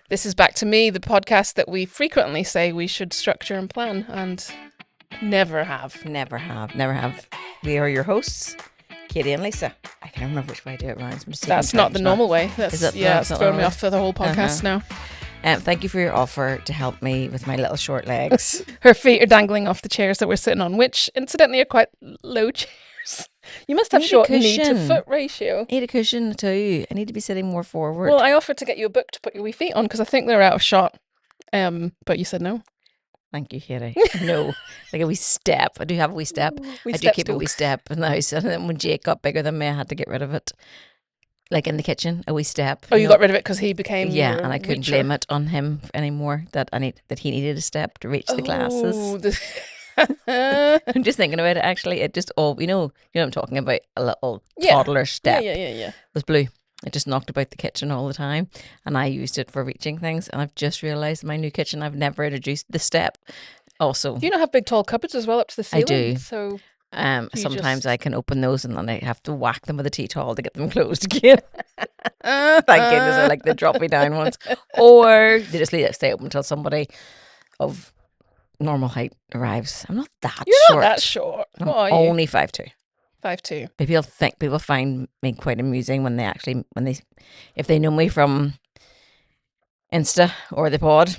This is Back to Me, the podcast that we frequently say we should structure and plan and never have. Never have. We are your hosts, Katie and Lisa. I can't remember which way I do it, Ryan. That's not the normal way. It's thrown me off for the whole podcast now. Thank you for your offer to help me with my little short legs. Her feet are dangling off the chairs that we're sitting on, which incidentally are quite low chairs. You must have short knee to foot ratio. I need a cushion too. I need to be sitting more forward. Well, I offered to get you a book to put your wee feet on because I think they're out of shot. But you said no. Thank you, Katie. No, like a wee step. I do have a wee step. I do keep a wee step in the house. And then when Jake got bigger than me, I had to get rid of it. Like in the kitchen, a wee step. Oh, you got rid of it because he became and I couldn't blame it on him anymore that he needed a step to reach the glasses. I'm just thinking about it. Actually, it just you know what I'm talking about. A little toddler step. Yeah. Was blue. It just knocked about the kitchen all the time, and I used it for reaching things. And I've just realised in my new kitchen, I've never introduced the step. Also, do you not have big tall cupboards as well up to the ceiling? I do. So. Sometimes I can open those and then I have to whack them with a tea towel to get them closed again. Thank goodness they drop me down once. Or they just stay open until somebody of normal height arrives. I'm not that short. You're not that short. I'm only 5'2". 5'2". People find me quite amusing when if they know me from Insta or the pod.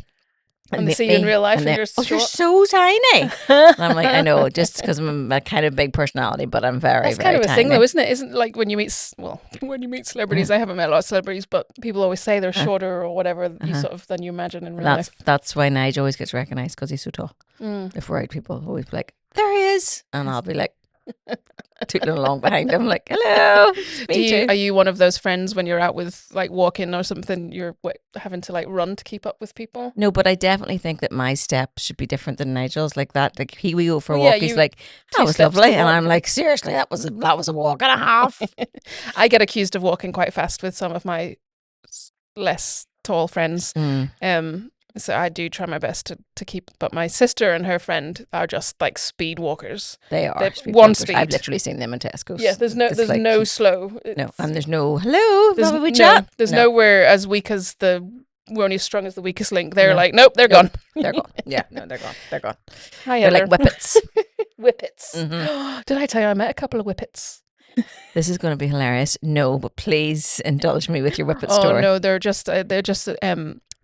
And they see you in real life and you're short. You're so tiny. And I'm like, I know, just because I'm a kind of big personality, but I'm very, That's very kind of a tiny. thing though, isn't it? Isn't like when you meet celebrities, I haven't met a lot of celebrities, but people always say they're shorter or whatever than you imagine in real life. That's why Nigel always gets recognised because he's so tall. If we're out, people always be like, there he is. And I'll be like, tooting along behind him like, hello. Are you one of those friends when you're out with like walking or something, you're having to like run to keep up with people? No, but I definitely think that my steps should be different than Nigel's like that. Like we go for a walk, he's like, that was lovely. And I'm like, seriously, that was a walk and a half. I get accused of walking quite fast with some of my less tall friends. So I do try my best to keep, but my sister and her friend are just like speed walkers. They are speed. I've literally seen them in Tesco's. Yeah, there's no slow. No, and there's no hello. There's nowhere as weak as we're only as strong as the weakest link. They're like, nope, they're gone. They're gone. Yeah, no, they're gone. They're gone. Hi, they're like whippets. Whippets. Did I tell you I met a couple of whippets? This is going to be hilarious. No, but please indulge me with your whippet story. Oh no, they're just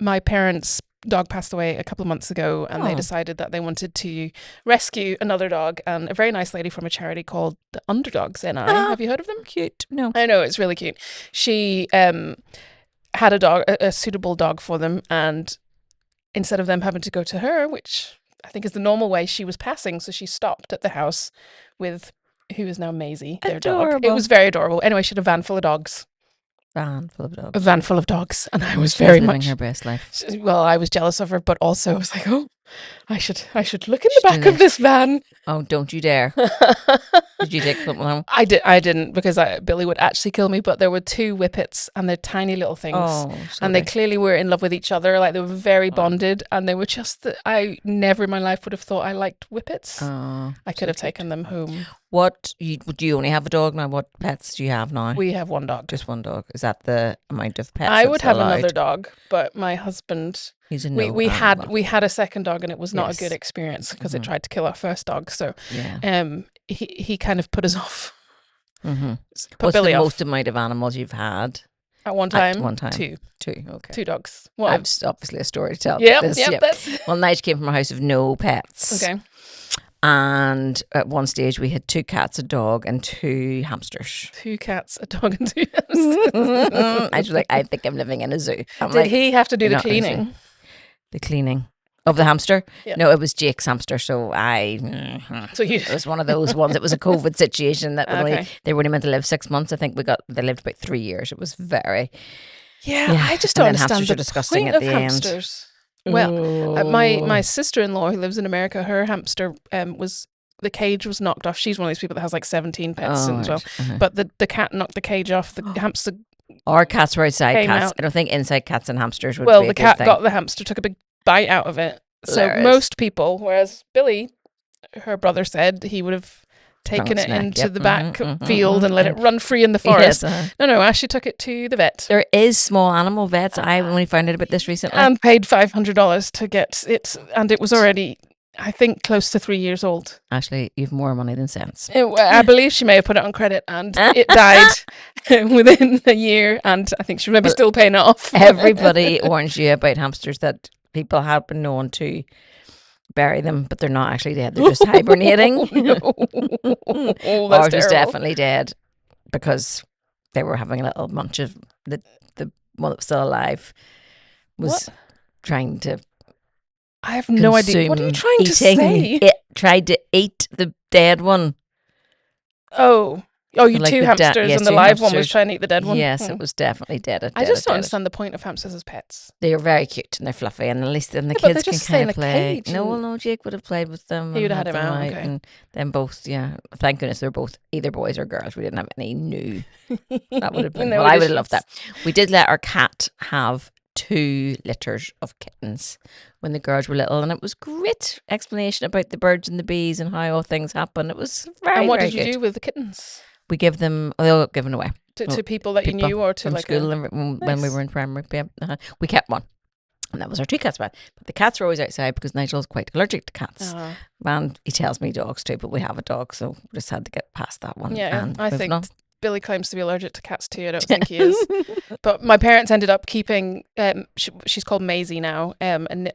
my parents' dog passed away a couple of months ago and they decided that they wanted to rescue another dog, and a very nice lady from a charity called the Underdogs NI. Have you heard of them? Cute. No. I know, it's really cute. She had a suitable dog for them, and instead of them having to go to her, which I think is the normal way, she was passing, so she stopped at the house with who is now Maisie, their dog. It was very adorable. Anyway, she had a van full of dogs. A van full of dogs, and I was very much living her best life. Well, I was jealous of her, but also I was like, oh, I should look in the back of this van. Oh, don't you dare! Did you take something home? I didn't because Billy would actually kill me. But there were two whippets, and they're tiny little things, and they clearly were in love with each other. Like they were very bonded, and they were just. I never in my life would have thought I liked whippets. I could have taken them home. Do you only have a dog now? What pets do you have now? We have one dog. Just one dog. Is that the amount of pets? I would have another dog, but my husband. He's a we had a second dog, and it was not a good experience because it tried to kill our first dog. So, he kind of put us off. What's the most amount of animals you've had at one time? Two. Okay. 2 dogs. Well, I've obviously a story to tell. Yep. Well, Nige came from a house of no pets. Okay. And at one stage, we had 2 cats, a dog, and 2 hamsters. 2 cats, a dog, and 2 hamsters. I was like, I think I'm living in a zoo. Did he have to do the cleaning? The cleaning of the hamster? Yeah. No, it was Jake's hamster. So it was one of those ones. It was a COVID situation that they were only meant to live 6 months. I think they lived about 3 years. It was very. Yeah. I just don't understand the disgusting point at of the hamsters. end. Well, my sister-in-law who lives in America, her hamster the cage was knocked off. She's one of these people that has like 17 pets as well. But the cat knocked the cage off. The hamster. Our cats were outside cats. Out. I don't think inside cats and hamsters would be the cat got the hamster, took a big bite out of it. So most people, whereas Billy, her brother said he would have taken it neck, into yep. the back field and let it run free in the forest. Yes, No, Ashley took it to the vet. There is small animal vets. I only found out about this recently. And paid $500 to get it. And it was already, I think, close to 3 years old. Ashley, you've more money than sense. I believe she may have put it on credit and it died within a year. And I think she's maybe still paying it off. Everybody warns you about hamsters that people have been known to bury them, but they're not actually dead. They're just hibernating. Ours was definitely dead because they were having a little munch of the one that was still alive was trying to. I have no idea. What are you trying to say? It tried to eat the dead one. Oh, you like two hamsters and the live one was trying to eat the dead one? Yes, it was definitely dead. I just don't understand the point of hamsters as pets. They are very cute and they're fluffy, and at least then the kids can kind of play. No, Jake would have played with them. He would have had him out. Okay. And then both, yeah. Thank goodness they're both either boys or girls. We didn't have any new. That would have been. Well, I would have loved that. We did let our cat have 2 litters of kittens when the girls were little, and it was great explanation about the birds and the bees and how all things happen. It was very. And what very did you good. do with the kittens? We give them. They all got given away to people that you knew, or to from like school. When we were in primary, we kept one, and that was our 2 cats. But the cats were always outside because Nigel's quite allergic to cats, and he tells me dogs too. But we have a dog, so we just had to get past that one. Yeah, I think Billy claims to be allergic to cats too. I don't think he is. But my parents ended up keeping. She's called Maisie now, and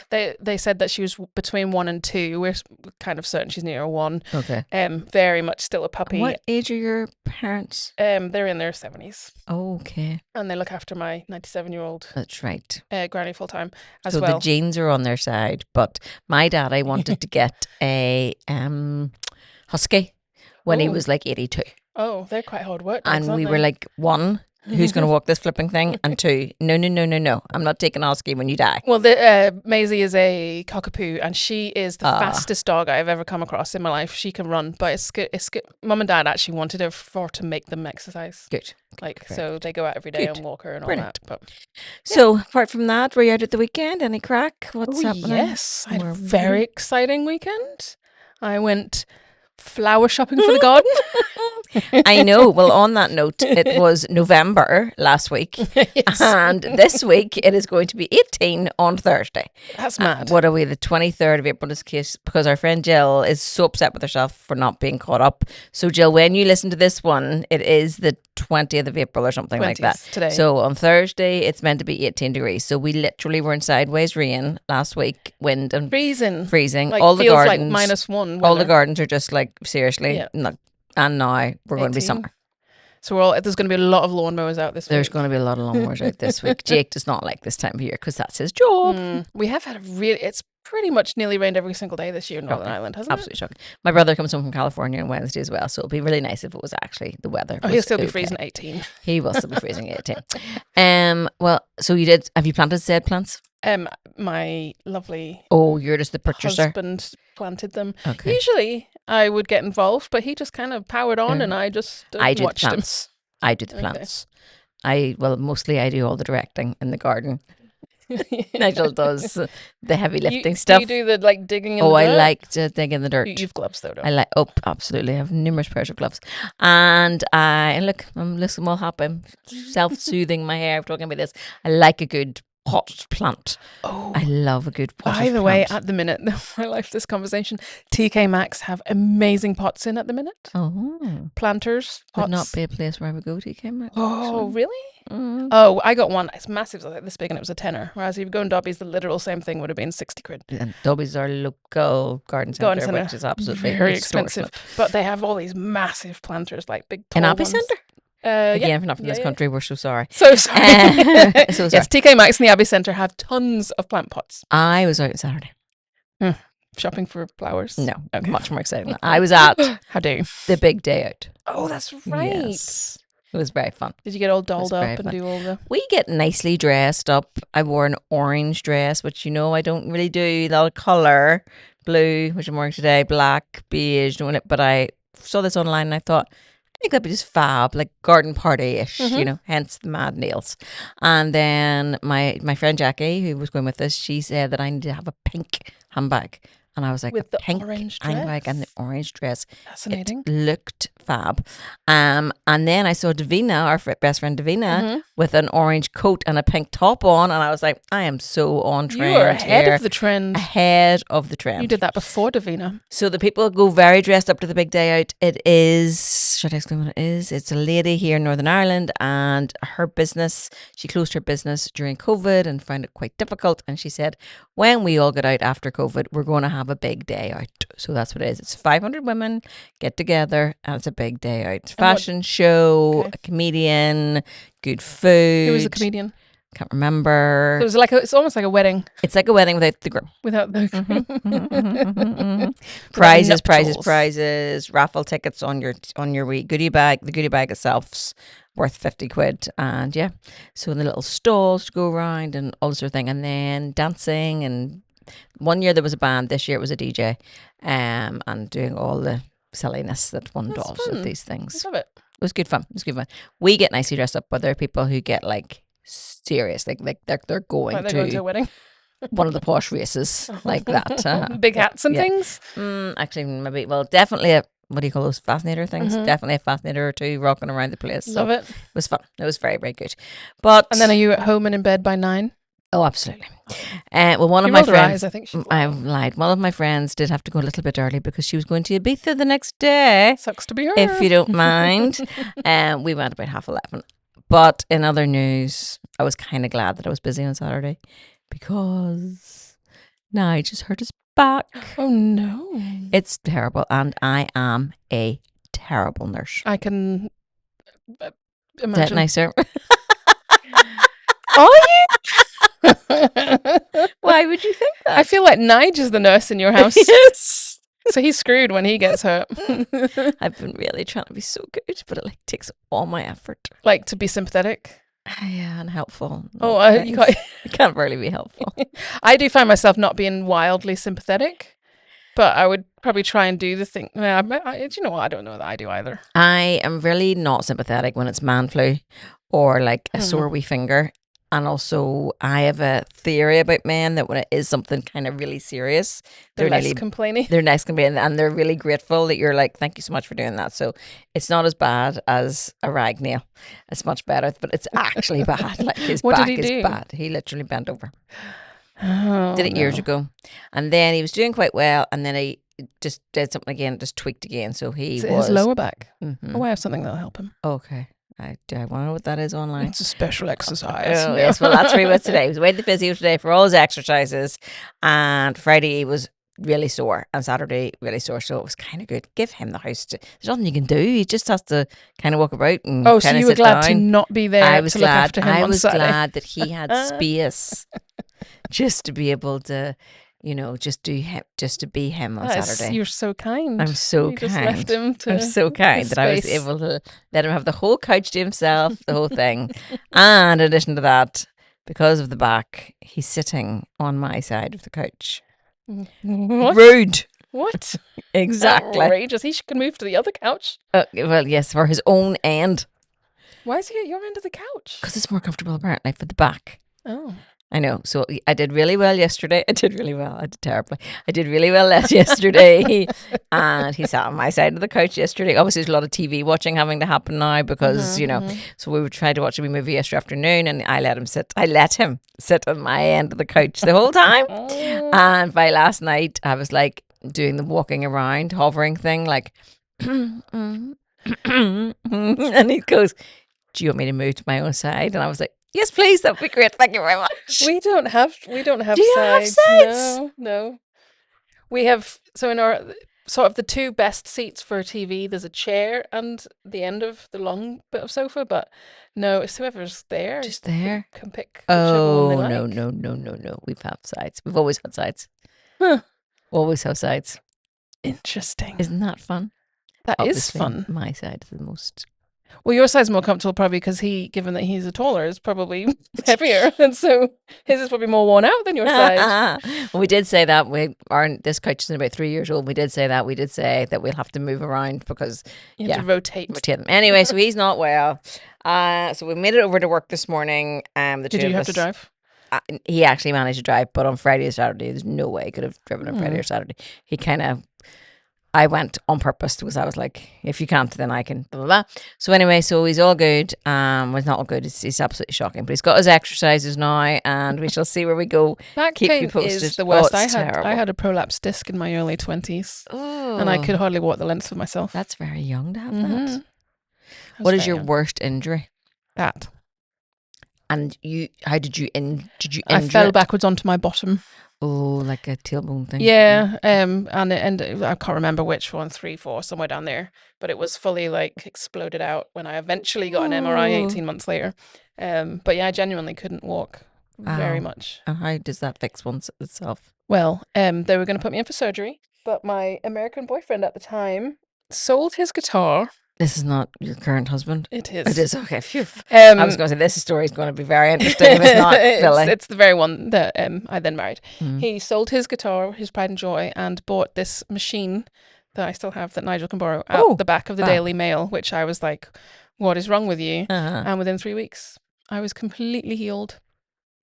they said that she was between 1 and 2. We're kind of certain she's near 1. Okay. Very much still a puppy. And what age are your parents? They're in their 70s. Okay. And they look after my 97-year-old. That's right. Granny full time as so well. So the genes are on their side, but my dad, I wanted to get a husky when he was like 82. Oh, they're quite hard work. And we were like, 1, who's going to walk this flipping thing? And 2, no. I'm not taking a husky when you die. Well, Maisie is a cockapoo, and she is the fastest dog I've ever come across in my life. She can run, but it's good. Mum and Dad actually wanted her to make them exercise. Good. So they go out every day and walk her and all that. But so apart from that, were you out at the weekend? Any crack? What's happening? Yes, I had a very exciting weekend. I went flower shopping for the garden. I know. Well, on that note, it was November last week, yes. And this week it is going to be 18 on Thursday. That's mad. What are we? The 23rd of April in this case, because our friend Jill is so upset with herself for not being caught up. So Jill, when you listen to this one, it is the 20th of April or something like that. Today. So on Thursday, it's meant to be 18 degrees. So we literally were in sideways rain last week, wind and freezing. Like, all the feels gardens, like -1 weather. all the gardens are just like seriously. Yeah. And now we're going to be summer. So there's going to be a lot of lawnmowers out this week. There's going to be a lot of lawnmowers out this week. Jake does not like this time of year because that's his job. We have had it's pretty much nearly rained every single day this year in Northern Ireland, hasn't Absolutely shocking. My brother comes home from California on Wednesday as well, so it'll be really nice if it was actually the weather. Oh, he'll still be freezing 18. He will still be freezing 18. Well, so have you planted said plants? My lovely you're just the purchaser. Husband planted them. Okay. Usually I would get involved, but he just kind of powered on and I just watched him. I do the plants. Mostly I do all the directing in the garden. Nigel does the heavy lifting stuff. You do the digging in the dirt? I like to dig in the dirt. You've gloves though, don't you? Absolutely. I have numerous pairs of gloves. And I'm all happy. I'm self-soothing my hair. I'm talking about this. I like a good pot plant. I love a good pot. By the way, at the minute, I like this conversation. TK Maxx have amazing pots in at the minute. Planters, pots. Would not be a place where I would go, TK Maxx. Really? Mm. I got one. It's massive. It's like this big, and it was a tenner. Whereas if you go in Dobby's, the literal same thing would have been 60 quid. And Dobby's our local garden centre, which is absolutely very expensive. But they have all these massive planters, like big tall ones. An Abbey Centre? Again, for not from this country, we're so sorry. So sorry. Yes, TK Maxx and the Abbey Centre have tons of plant pots. I was out on Saturday. Shopping for flowers? No, much more exciting than that. I was at the big day out. Oh, that's right. Yes. It was very fun. Did you get all dolled up and do all the... We get nicely dressed up. I wore an orange dress, which I don't really do. A lot of colour. Blue, which I'm wearing today. Black, beige, doing it. But I saw this online and I thought, I think that'd be just fab, like garden party-ish, hence the mad nails. And then my friend Jackie, who was going with us, she said that I need to have a pink handbag. And I was like, With a the pink orange handbag and the dress. orange dress. Fascinating. It looked fab. And then I saw Davina, our best friend Davina, with an orange coat and a pink top on. And I was like, I am so on trend. You are ahead here. of the trend. Ahead of the trend. You did that before Davina. So the people go very dressed up to the big day out. It is, should I explain what it is? It's a lady here in Northern Ireland, and her business, she closed her business during COVID and found it quite difficult. And she said, when we all get out after COVID, we're going to have a big day out. So that's what it is. It's 500 women get together and it's a big day out. It's fashion show, a comedian, good food. Who was the comedian? Can't remember. So it's almost like a wedding. It's like a wedding without the groom. Without the Prizes, raffle tickets on your wee goodie bag. The goodie bag itself's worth 50 quid. And yeah, so the little stalls to go around and all this sort of thing. And then dancing. And one year there was a band, this year it was a DJ, and doing all the silliness that one does at these things. I love it. It was good fun. We get nicely dressed up, but there are people who get like serious, like they're going to a wedding. One of the posh races like that. Big hats and things. Actually, maybe. Well, definitely a, what do you call those, fascinator things? Definitely a fascinator or two rocking around the place. Love it. It was fun. It was very, very good. But and then are you at home and in bed by 9? Oh, absolutely. Well, one of You my rolled her friends, eyes, I think I lied. One of my friends did have to go a little bit early because she was going to Ibiza the next day. Sucks to be her. If you don't mind. We went about 11:30. But in other news, I was kind of glad that I was busy on Saturday because Nige just hurt his back. Oh no. It's terrible, and I am a terrible nurse. I can imagine. Is that nicer? Are you? Why would you think that? I feel like Nige is the nurse in your house. Yes. So he's screwed when he gets hurt. I've been really trying to be so good, but it takes all my effort. Like to be sympathetic. Yeah, and helpful. You can't. I can't really be helpful. I do find myself not being wildly sympathetic, but I would probably try and do the thing. Do you know what? I don't know that I do either. I am really not sympathetic when it's man flu or like a sore wee finger. And also, I have a theory about men that when it is something kind of really serious, They're less really complaining. They're less complaining, and they're really grateful that you're like, thank you so much for doing that. So it's not as bad as a rag nail. It's much better, but it's actually bad. Like his What back did he do? is bad. He literally bent over. Oh, Did it years ago, and then he was doing quite well, and then he just did something again, just tweaked again. So Is he it was his lower back. Mhm. Oh, I have something that'll help him. Okay. I want to know what that is online. It's a special exercise. Oh, yes, well, that's where he was today. He was away to the physio today for all his exercises, and Friday he was really sore, and Saturday really sore, so it was kind of good. Give him the house. There's nothing you can do. He just has to kind of walk about and Oh, so kind of you were sit glad down. to not be there I was to look glad. after him I on was Saturday. glad that he had space, just to be able to, just to be him on Saturday. You're so kind. I'm so You kind. just left him to I'm so kind his that I was space. able to let him have the whole couch to himself, the whole thing. And in addition to that, because of the back, he's sitting on my side of the couch. What? Rude. What? Exactly. Outrageous. He can move to the other couch. Well, yes, for his own end. Why is he at your end of the couch? Because it's more comfortable, apparently, for the back. Oh. I know. So I did really well yesterday. I did really well. I did terribly. I did really well yesterday. And he sat on my side of the couch yesterday. Obviously, there's a lot of TV watching having to happen now because, so we would try to watch a wee movie yesterday afternoon, and I let him sit on my end of the couch the whole time. And by last night, I was like doing the walking around, hovering thing, like, and he goes, do you want me to move to my own side? And I was like, yes, please. That would be great. Thank you very much. We don't have Do you have sides. sides? No. We have, so in our sort of the two best seats for TV, there's a chair and the end of the long bit of sofa, but no, it's whoever's there. Just there. Can pick whichever one they like. No. We've had sides. We've always had sides. Huh. Always have sides. Interesting. Isn't that fun? That is Obviously, fun. My side is the most. Well, your side's more comfortable probably because given that he's a taller, is probably heavier. And so his is probably more worn out than your side. Well, we did say that this couch is about 3 years old. We did say that we'll have to move around because You have to rotate. them. Anyway, so he's not well. So we made it over to work this morning. Did you have to drive? he actually managed to drive, but on Friday or Saturday, there's no way he could have driven on Friday or Saturday. He kind of, I went on purpose because I was like, if you can't, then I can. Blah, blah, blah. So anyway, so he's all good. Well, he's not all good. He's absolutely shocking, but he's got his exercises now, and we shall see where we go. Back Keep pain you posted. is the worst. It's I terrible. had a prolapsed disc in my early 20s, Oh, and I could hardly walk the length of myself. That's very young to have that. Mhm. What is your worst injury? That. And how did you injure I fell it? backwards onto my bottom. Oh, like a tailbone thing. Yeah, and I can't remember which one, 3, 4, somewhere down there. But it was fully like exploded out when I eventually got an MRI Ooh. 18 months later. But yeah, I genuinely couldn't walk very Ow. much. And how does that fix itself? Well, they were going to put me in for surgery, but my American boyfriend at the time sold his guitar. This is not your current husband? It is. It is, okay. Phew. I was going to say, this story is going to be very interesting if it's not, Billy. It's the very one that I then married. Mm. He sold his guitar, his pride and joy, and bought this machine that I still have that Nigel can borrow out the back of the Daily Mail, which I was like, what is wrong with you? And within 3 weeks, I was completely healed.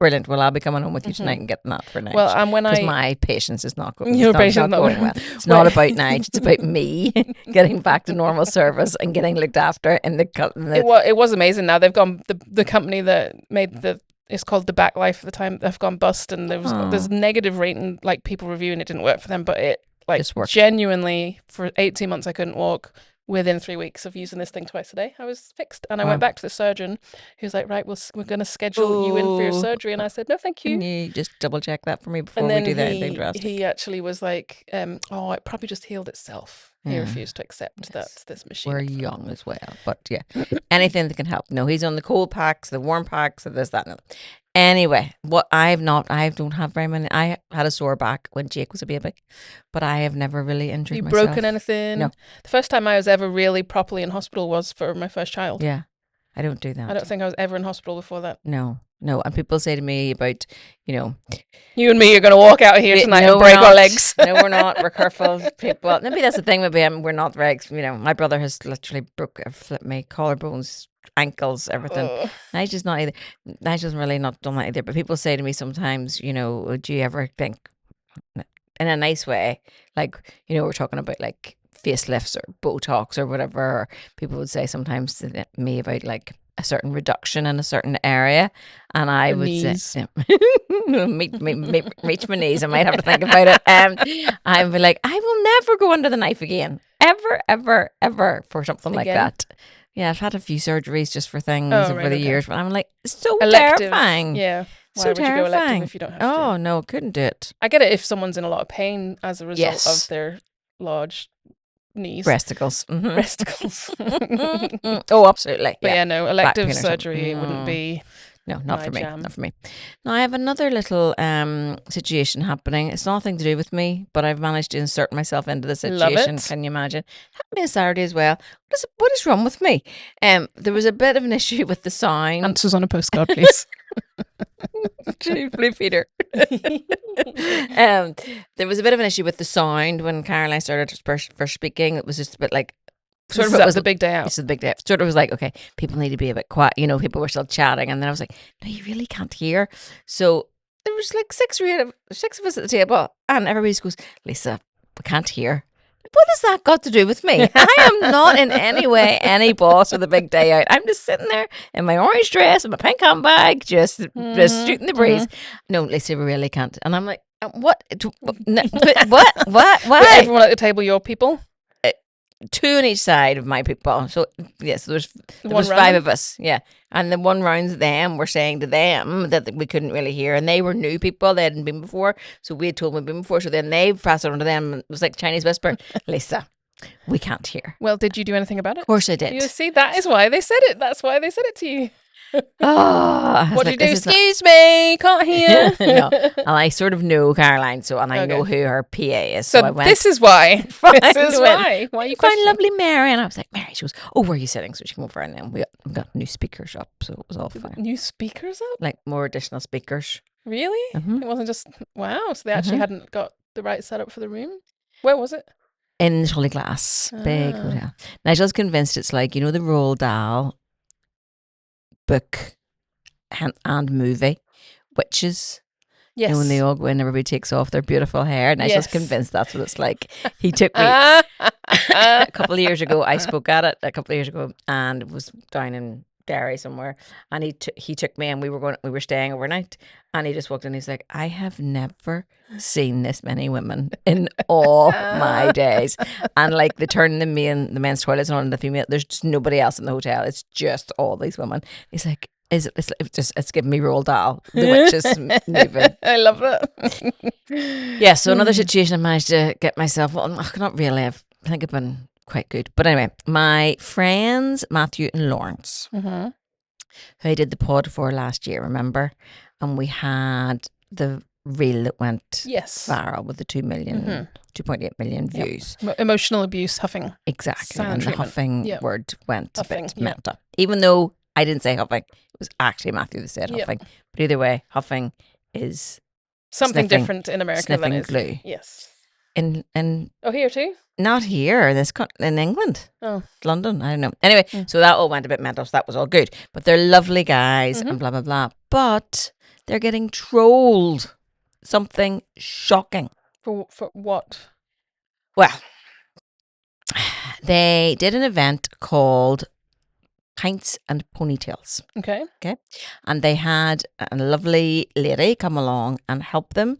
Brilliant. Well, I'll be coming home with you tonight and getting that for Nige. Well, and when because my patience is not going. Your patience not going well. It's not about Nige. It's about me getting back to normal service and getting looked after in the. It was amazing. Now they've gone. The company that made it's called the Backlife at the time. They've gone bust, and there's negative rating, like people reviewing it didn't work for them, but it genuinely for 18 months I couldn't walk. Within 3 weeks of using this thing twice a day, I was fixed. And I went back to the surgeon, who's like, right, we're going to schedule you in for your surgery. And I said, no, thank you. Can you just double check that for me before we do anything drastic? He actually was like, oh, it probably just healed itself. He refused to accept that this machine. We're young as well, but yeah, anything that can help. No, he's on the cold packs, the warm packs, this, that, and that. Anyway, I don't have very many. I had a sore back when Jake was a baby, but I have never really injured myself. You broken anything? No. The first time I was ever really properly in hospital was for my first child. Yeah, I don't do that. I don't think I was ever in hospital before that. No. And people say to me about, you and me are going to walk out here tonight and break our legs. No, we're not. We're careful people. Maybe that's the thing. Maybe we're not very. My brother has literally flipped my collarbones, ankles, everything. Nigel's not either. Nigel's really not done that either. But people say to me sometimes, do you ever think, in a nice way, like, we're talking about like facelifts or Botox or whatever. Or people would say sometimes to me about like a certain reduction in a certain area, and I would say, reach my knees. I might have to think about it. I'd be like, I will never go under the knife again, ever for something like that. Yeah, I've had a few surgeries just for things over the years, but I'm like, it's so elective. Terrifying. Yeah. Why so would terrifying. You go elective if you don't have to? Oh no, couldn't do it. I get it if someone's in a lot of pain as a result of their large knees. Breasticles. Mm-hmm. Breasticles. Oh, absolutely. But yeah, no, elective surgery wouldn't be. No, not for me. Jam. Not for me. Now, I have another little situation happening. It's nothing to do with me, but I've managed to insert myself into the situation. Love it. Can you imagine? Happened to me on Saturday as well. What is wrong with me? There was a bit of an issue with the sound. Answers on a postcard, please. Blue Peter. There was a bit of an issue with the sound when Caroline started first speaking. It was just a bit like, sort of it was the big day out. It's the big day out. Sort of was like, okay, people need to be a bit quiet. People were still chatting, and then I was like, no, you really can't hear. So there was like six of us at the table, and everybody just goes, Lisa, we can't hear. What has that got to do with me? I am not in any way any boss of the big day out. I'm just sitting there in my orange dress and my pink handbag, just shooting the breeze. No, Lisa, we really can't. And I'm like, what? What? Why? Everyone at the table, your people? Two on each side of my people. So yes, there was 5 of us. Yeah, and the one round them were saying to them that we couldn't really hear, and they were new people; they hadn't been before. So we had told them we'd been before. So then they passed it on to them. And it was like Chinese whisper, Lisa, we can't hear. Well, did you do anything about it? Of course I did. You see, that is why they said it. That's why they said it to you. What did you do? Excuse me, can't hear. No. And I sort of know Caroline, I know who her PA is. So I went. This is why. This is why. Why you find lovely Mary? And I was like, Mary. She goes, oh, where are you sitting? So she came over, and then we got new speakers up, so it was all fine. New speakers up? Like more additional speakers. Really? Mm-hmm. It wasn't just wow. So they actually hadn't got the right setup for the room. Where was it? In the Tully Glass, big hotel. Nigel's convinced it's like the Roald Dahl book and movie witches. Yes. You know, when they all go in, everybody takes off their beautiful hair. And I was Yes. convinced that's what it's like. He took me a couple of years ago. I spoke at it a couple of years ago, and it was down in Derry somewhere. And he took me, and we were staying overnight. And he just walked in. He's like, I have never seen this many women in all my days. And like they turn the men's toilets on, and the female. There's just nobody else in the hotel. It's just all these women. He's like, it's giving me Roald Dahl. The witches moving. I love it. Yeah, so another situation I managed to get myself on. Not really. I think I've been quite good. But anyway, my friends Matthew and Lawrence, Mm-hmm. who I did the pod for last year, remember? And we had the reel that went Yes. viral with the 2.8 million Yep. views. Emotional abuse, huffing. Exactly. Silent And the treatment. huffing Yep. word went Huffing, a bit yep. mental. Even though I didn't say huffing, it was actually Matthew that said Yep. huffing. But either way, huffing is Something Sniffing- different in America than sniffing is. glue. Yes. in Oh, here too? not here, in England. Oh. London, I don't know. Anyway, so that all went a bit mental, so that was all good. But they're lovely guys and blah, blah, blah. But they're getting trolled. Something shocking. For what? Well, they did an event called Pints and Ponytails. Okay. Okay. And they had a lovely lady come along and help them,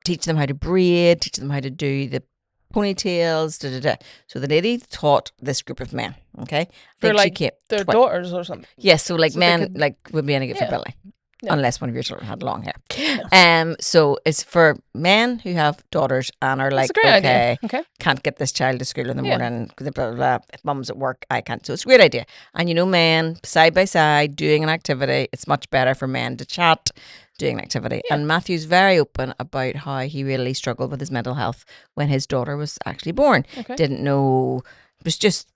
teach them how to braid, teach them how to do the ponytails, da, da, da. So the lady taught this group of men, okay? They're Think she like came their daughters or something. Yes, so like So they men could- like would be any good for Yeah. Billy. Yeah. Unless one of your children had long hair. So it's for men who have daughters and are like, That's a great okay, idea. Okay. can't get this child to school in the Yeah. morning because blah, blah, blah. If mum's at work, I can't. So it's a great idea. And you know, men side by side doing an activity, it's much better for men to chat doing an activity. Yeah. And Matthew's very open about how he really struggled with his mental health when his daughter was actually born. Okay. Didn't know, it was just,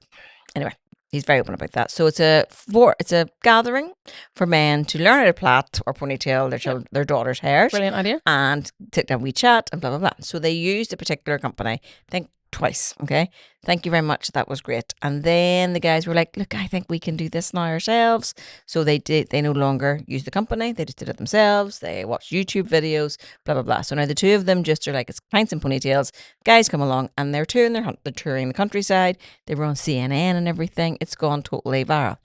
anyway. He's very open about that. So it's a gathering for men to learn how to plait or ponytail their daughter's hairs. Brilliant idea. And take a wee chat and blah, blah, blah. So they used a particular company, I think twice, okay? Thank you very much. That was great. And then the guys were like, look, I think we can do this now ourselves. So they no longer use the company. They just did it themselves. They watched YouTube videos, blah, blah, blah. So now the two of them just are like, it's Pints and Ponytails. Guys come along and they're touring the countryside. They were on CNN and everything. It's gone totally viral.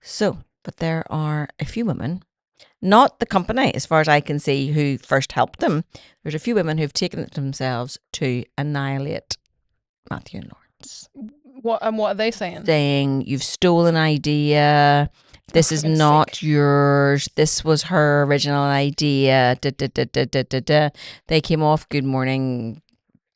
So, but there are a few women, not the company, as far as I can see, who first helped them. There's a few women who've taken it to themselves to annihilate Matthew and Lawrence. What are they saying? Saying, you've stolen idea. This is goodness not yours. This was her original idea. Da, da, da, da, da, da, da. They came off Good Morning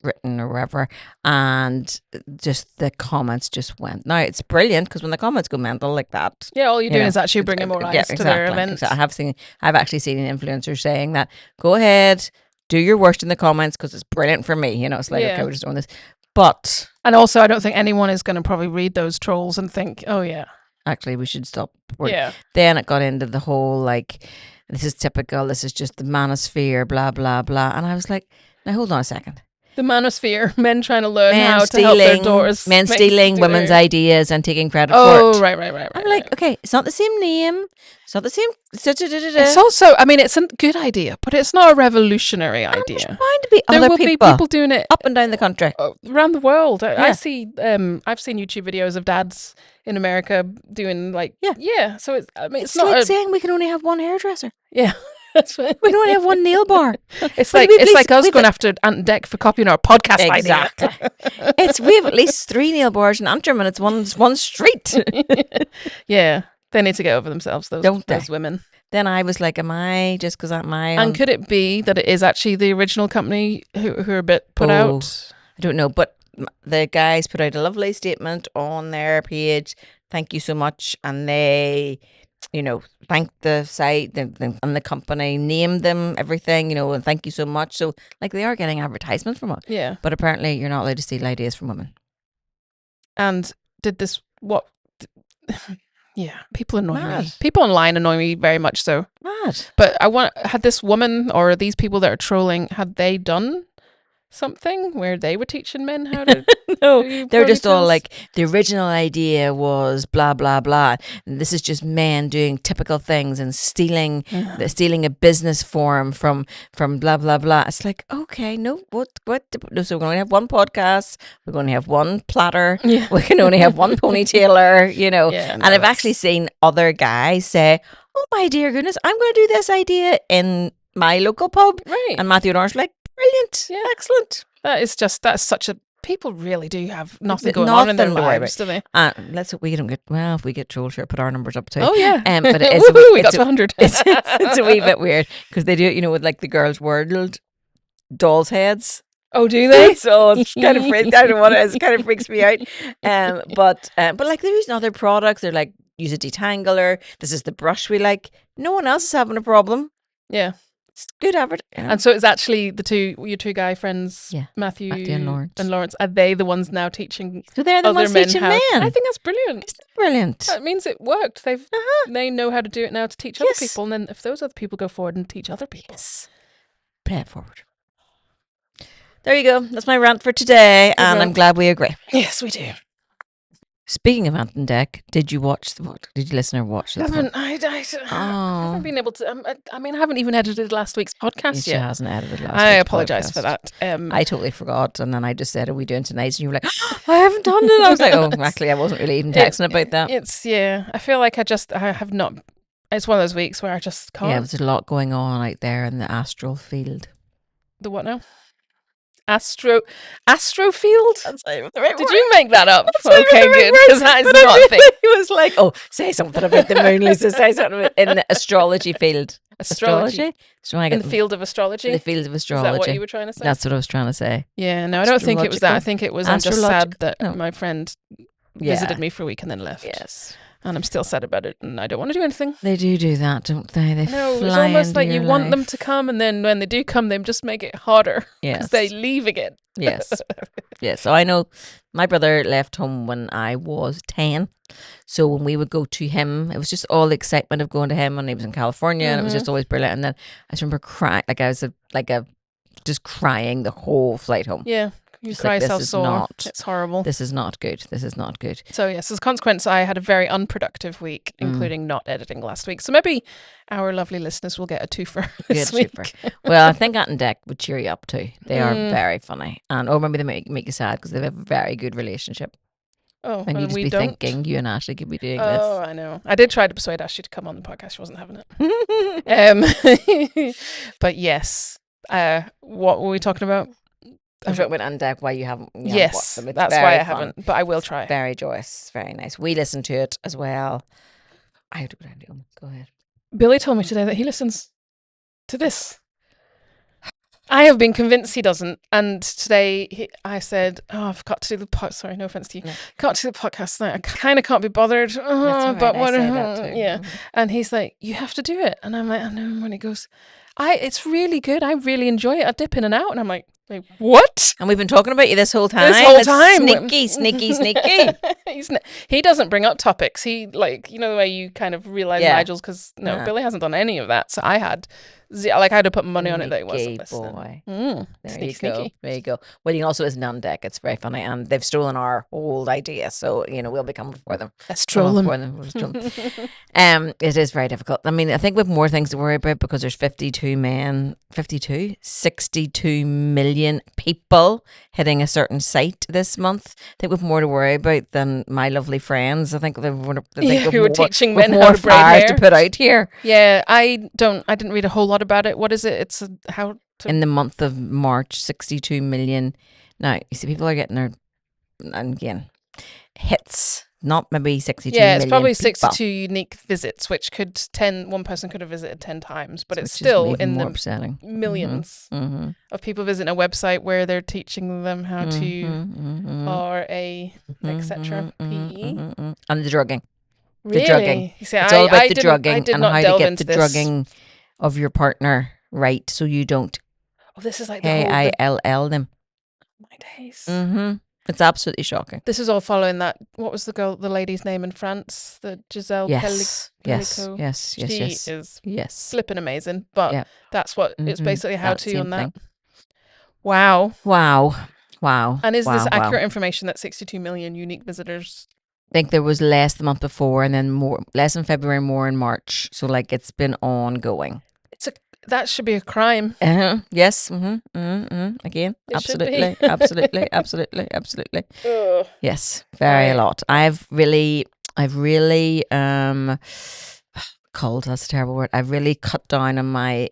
Britain or wherever, and just the comments just went. Now it's brilliant because when the comments go mental like that, Yeah, all you're doing know, is actually bringing more eyes to their events. Exactly. I've actually seen influencers saying that. Go ahead, do your worst in the comments because it's brilliant for me. You know, it's like, Yeah. okay, we're just doing this. But And also, I don't think anyone is going to probably read those trolls and think, oh, yeah. actually, we should stop. Yeah. Then it got into the whole like, this is typical. This is just the manosphere, blah blah blah. And I was like, now hold on a second. The manosphere, men trying to learn Men how to help their daughters. men make- stealing do women's their- ideas and taking credit for Oh, it. right. I'm like, okay, it's not the same name. It's not the same. It's also, I mean, it's a good idea, but it's not a revolutionary There's idea. bound to be There other will be people people doing it up and down the country. around the world. I Yeah. see, I've seen YouTube videos of dads in America doing like, Yeah. So it's, I mean, it's It's not like a, saying we can only have one hairdresser. yeah. That's right. We can only have one nail bar. It's But like we've at it's like least- us we've going at- after Ant and Dec for copying our podcast idea. Exactly. We have at least 3 nail bars in Antrim and it's one street. Yeah, they need to get over themselves. Those Don't they? those women. Then I was like, am I just because I'm my And could it be that it is actually the original company who are a bit put Oh. out? I don't know, but the guys put out a lovely statement on their page. Thank you so much. And they, thanked the site and the company, named them, everything, and thank you so much. So, like, they are getting advertisement from it. Yeah. But apparently, you're not allowed to steal ideas from women. And did this what? Yeah, people annoy me. Mad. People online annoy me very much so. Mad. But had this woman or these people that are trolling, had they done something where they were teaching men how to No, do they're just all ponytails? like, the original idea was blah blah blah, and this is just men doing typical things and stealing a business form from blah blah blah. It's like, okay, no, what no, so we're going to have one podcast, we're going to have one platter, Yeah. we can only have one ponytailer, Yeah, and no, I've actually seen other guys say, oh my dear goodness, I'm going to do this idea in my local pub, right. and Matthew and Orange like, brilliant, Yeah. excellent. That's such a, people really do have nothing Got going on in their nothing to worry lives, do they? Let's hope we don't get, well, if we get trolled, sure, put our numbers up too. Oh yeah. But it's Woohoo, we got to 100. it's a wee bit weird because they do it, with like the Girls' World dolls' heads. Oh, do they? So it's kind of freaked. I don't know what it is. It kind of freaks me out. But like they're using other products. They're like, use a detangler. This is the brush we like. No one else is having a problem. Yeah. It's good effort. And so it's actually your two guy friends, Yeah, Matthew and Lawrence. Are they the ones now teaching So they're the other ones men teaching how? men. I think that's brilliant. Isn't that brilliant? That means it worked. They know how to do it now to teach other Yes. people, and then if those other people go forward and teach other people, Yes. Play it forward. There you go. That's my rant for today, and rant. I'm glad we agree. yes, we do. Speaking of Ant and Deck, did you watch the what? Did you listen or watch it? I haven't been able to. I mean, I haven't even edited last week's podcast She yet. hasn't edited last I week's apologise podcast. for that. I totally forgot, and then I just said, "Are we doing tonight?" And you were like, "I haven't done it." I was like, "Oh, actually, I wasn't really even texting about that." It's I feel like I have not. It's one of those weeks where I just can't. Yeah, there's a lot going on out there in the astral field. The what now? Astrofield? That's the right Did you make that up? That's not even Okay, the right good. word, Because that is but I not a thing. really was like, "Oh, say something about the moon, Lisa. Say something in the astrology field." Astrology. So I In get the field of astrology? in the field of Is astrology. that what you were trying to say? That's what I was trying to say. Yeah, no, I don't think it was that. I Astrological? think it was I'm just sad that No. my friend Yeah. visited me for a week and then left. Yes. And I'm still sad about it and I don't want to do anything. They do that, don't they? They No, it's fly almost into like you your want them life. to come and then when they do come, they just make it harder because Yes. they leave again. Yes. Yes. So I know my brother left home when I was 10. So when we would go to him, it was just all the excitement of going to him when he was in California, and it was just always brilliant. And then I just remember crying, like I was just crying the whole flight home. Yeah, you Just cry like, this yourself is sore. not- It's horrible. This is not good. This is not good. So yes, as a consequence, I had a very unproductive week, including not editing last week. So maybe our lovely listeners will get a twofer this Good, week. super. Well, I think Ant and Deck would cheer you up too. They are very funny, and maybe they make you sad because they have a very good relationship. Oh, And you just we be don't. thinking you and Ashley could be doing Oh, I know. I did try to persuade Ashley to come on the podcast. She wasn't having it. But yes, what were we talking about? I'm talking about Ant and Deck. Why you haven't watched Yes, them. It's that's very why I fun. haven't. But I will try. Very joyous, very nice. We listen to it as well. I have to go down to him. Go ahead. Billy told me today that he listens to this. I have been convinced he doesn't. And today I said, "Oh, I've got to do the podcast." Sorry, no offense to you. No. Got to do the podcast tonight. I kind of can't be bothered. That's all But right, I what? say that too. Yeah. Mhm. And he's like, "You have to do it." And I'm like, "I know." And he goes, "It's really good. I really enjoy it. I dip in and out." And I'm like, what? And we've been talking about you this whole time. This whole It's time. sneaky. He doesn't bring up topics. He the way you kind of realize Yeah. Nigel's because Billy hasn't done any of that. So I had I had to put money on it that he wasn't listening. Boy. There There you go. There you go. Well, you can also listen on Deck. It's very funny, and they've stolen our old idea. So we'll be coming for them. Let's troll them. We'll just troll them. It is very difficult. I mean, I think we have more things to worry about because there's 62 million people hitting a certain site this month. I think we've more to worry about than my lovely friends. I think who who are teaching men more how to braid fires hair. to put out here. Yeah, I didn't read a whole lot about it. What is it? It's how to In the month of March, 62 million. Now, you see, people are getting their, and again, hits. Not maybe 62 yeah, it's million probably people, 62 unique visits, which one person could have visited 10 times, but it's which is still even in more the upsetting. millions Mm-hmm. of people visiting a website where they're teaching them how to Mm-hmm. RA, etc. PE. And the drugging. Really? The drugging. You see, It's all about the I drugging did and not how to delve get into the this. drugging of your partner right so you don't Oh, this is like the whole KILL them. my days. Mm-hmm. It's absolutely shocking. This is all following that. What was the lady's name in France? The Giselle Yes. Pellico. Yes. She is Yes. flipping amazing, but Yeah. that's what it's basically how That to same on that. thing. Wow. Wow. And is this wow. accurate information that 62 million unique visitors? I think there was less the month before, and then less in February, more in March. So like it's been ongoing. That should be a crime. Yes. Again, It should be. absolutely. Ugh. Yes, very a Right. lot. I've really cold. That's a terrible word. I've really cut down on my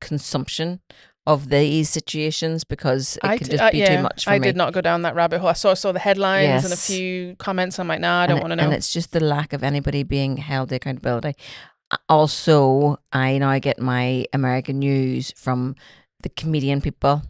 consumption of these situations because it could just be too much for me. I did not go down that rabbit hole. I saw the headlines and a Yes. few comments. I'm like, nah, I don't want to know. And it's just the lack of anybody being held to accountability. Also, I now get my American news from the comedian people.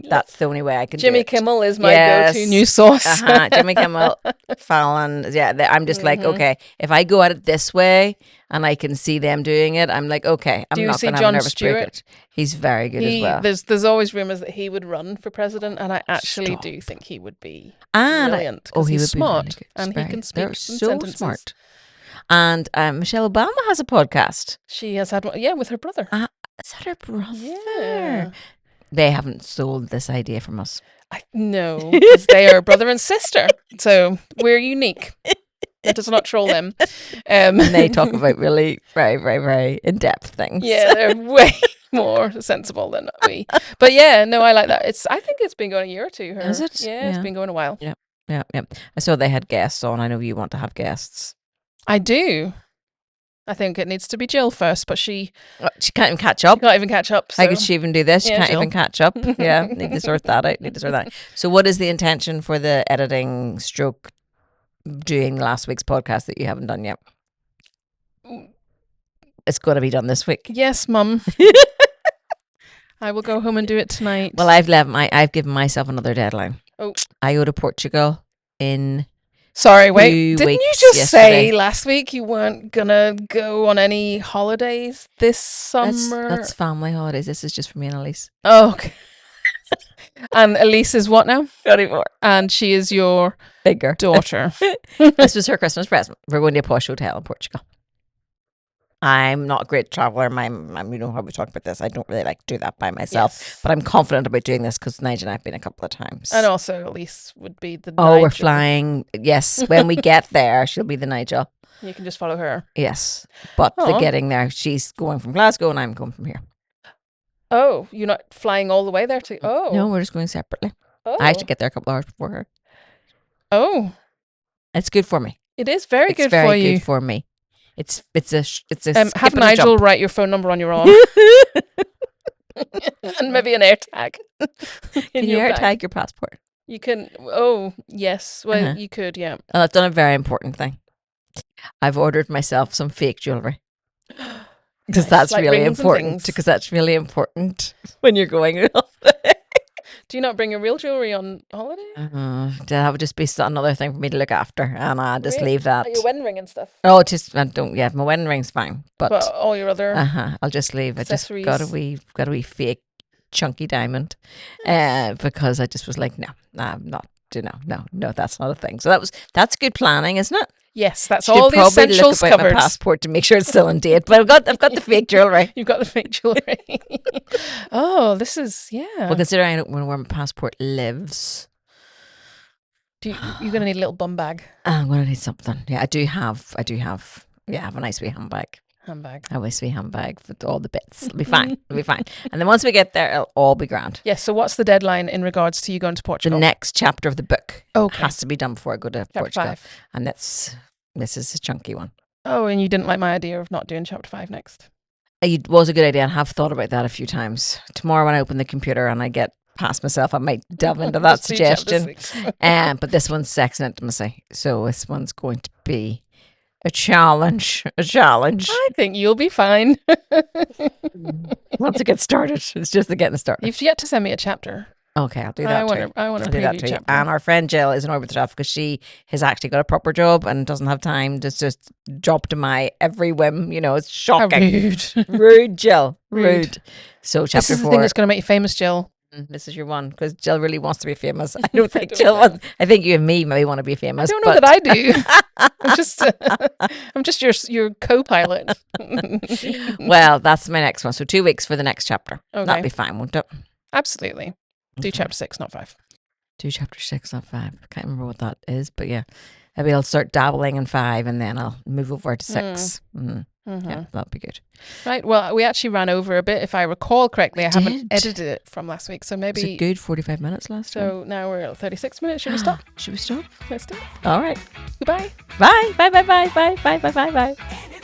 That's the only way I can Jimmy do it. Kimmel is my go-to news source. Jimmy Kimmel, Fallon. Yeah, I'm just like, okay, if I go at it this way and I can see them doing it, I'm like, okay, I'm not going to have a nervous breakdown. He's very good as well. There's always rumours that he would run for president, and I actually do think he would be brilliant. He would he's smart be really good. and he can speak in so sentences. smart. And Michelle Obama has a podcast. She has had one, with her brother. Is that her brother? Yeah. They haven't sold this idea from us. No, because they are brother and sister. So we're unique. That does not troll them. And they talk about really very, very, very in-depth things. Yeah, they're way more sensible than we. But yeah, no, I like that. I think it's been going a year or two. Is it? Yeah, it's been going a while. Yeah. I saw they had guests on. I know you want to have guests. I do. I think it needs to be Jill first, but she can't even catch up. She can't even catch up. So. How could she even do this? She can't Jill. even catch up. Yeah, need to sort that out. So what is the intention for the editing stroke doing last week's podcast that you haven't done yet? It's got to be done this week. Yes, Mum. I will go home and do it tonight. Well, I've given myself another deadline. Oh. I go to Portugal in... Sorry, wait. Didn't you just say last week you weren't gonna go on any holidays this summer? That's family holidays. This is just for me and Elise. Oh, okay. And Elise is what now? 24. And she is your bigger daughter. This was her Christmas present. We're going to a posh hotel in Portugal. I'm not a great traveller. You know how we talked about this. I don't really like to do that by myself, but I'm confident about doing this because Nigel and I have been a couple of times. And also Elise would be the Nigel. We're flying. Yes, when we get there, she'll be the Nigel. You can just follow her. Yes, but the getting there, she's going from Glasgow and I'm going from here. Oh, you're not flying all the way there to... Oh. No, we're just going separately. Oh. I have to get there a couple of hours before her. Oh. It's good for me. It is very good for you. It's very good for me. It's a have Nigel write your phone number on your arm. And maybe an AirTag. Can you AirTag your passport? You can. Oh, yes. Well, you could, yeah. And I've done a very important thing. I've ordered myself some fake jewellery. Because that's really important. Because that's really important when you're going. Do you not bring your real jewellery on holiday? That would just be another thing for me to look after, and I just leave that. Your wedding ring and stuff. Oh, I don't. Yeah, my wedding ring's fine, but all your other. I'll just leave. Accessories. I just got a wee fake chunky diamond, because I just was like, no, I'm not. No, that's not a thing. So that's good planning, isn't it? Yes, that's all the essentials covered. My passport to make sure it's still in date. But I've got the fake jewellery. You've got the fake jewellery. Oh, this is Well, considering I don't know where my passport lives, you're gonna need a little bum bag. I'm gonna need something. Yeah, I do have. Yeah, I have a nice wee handbag. A nice wee handbag with all the bits. It'll be fine. And then once we get there, it'll all be grand. Yes. So what's the deadline in regards to you going to Portugal? The next chapter of the book has to be done before I go to Portugal. 5. And this is a chunky one. Oh, and you didn't like my idea of not doing chapter 5 next? It was a good idea. I have thought about that a few times. Tomorrow when I open the computer and I get past myself, I might delve into that suggestion. But this one's sex and intimacy. So this one's going to be a challenge. I think you'll be fine. Once it gets started, it's just the getting started. You've yet to send me a chapter. Okay, I'll do that too. I want to preview that chapter. And our friend Jill is an orbit chef because she has actually got a proper job and doesn't have time to just drop to my every whim. You know, it's shocking. Rude, Jill. Rude. So chapter 4. This is the thing that's going to make you famous, Jill. This is your one because Jill really wants to be famous. I don't think Jill wants. I think you and me maybe want to be famous. I don't know that I do. I'm just your co-pilot. Well, that's my next one. So 2 weeks for the next chapter. Okay. That'll be fine, won't it? Absolutely. Do chapter 6, not 5. Do chapter 6, not 5. I can't remember what that is, but yeah. Maybe I'll start dabbling in 5 and then I'll move over to 6. Yeah, that'd be good. Right. Well, we actually ran over a bit. If I recall correctly, I haven't did. edited it from last week. So maybe. It's a good 45 minutes last time. So now we're at 36 minutes. Should we stop? Should we stop? Let's do it. All right. Goodbye. Bye. Bye, bye, bye, bye, bye, bye, bye, bye.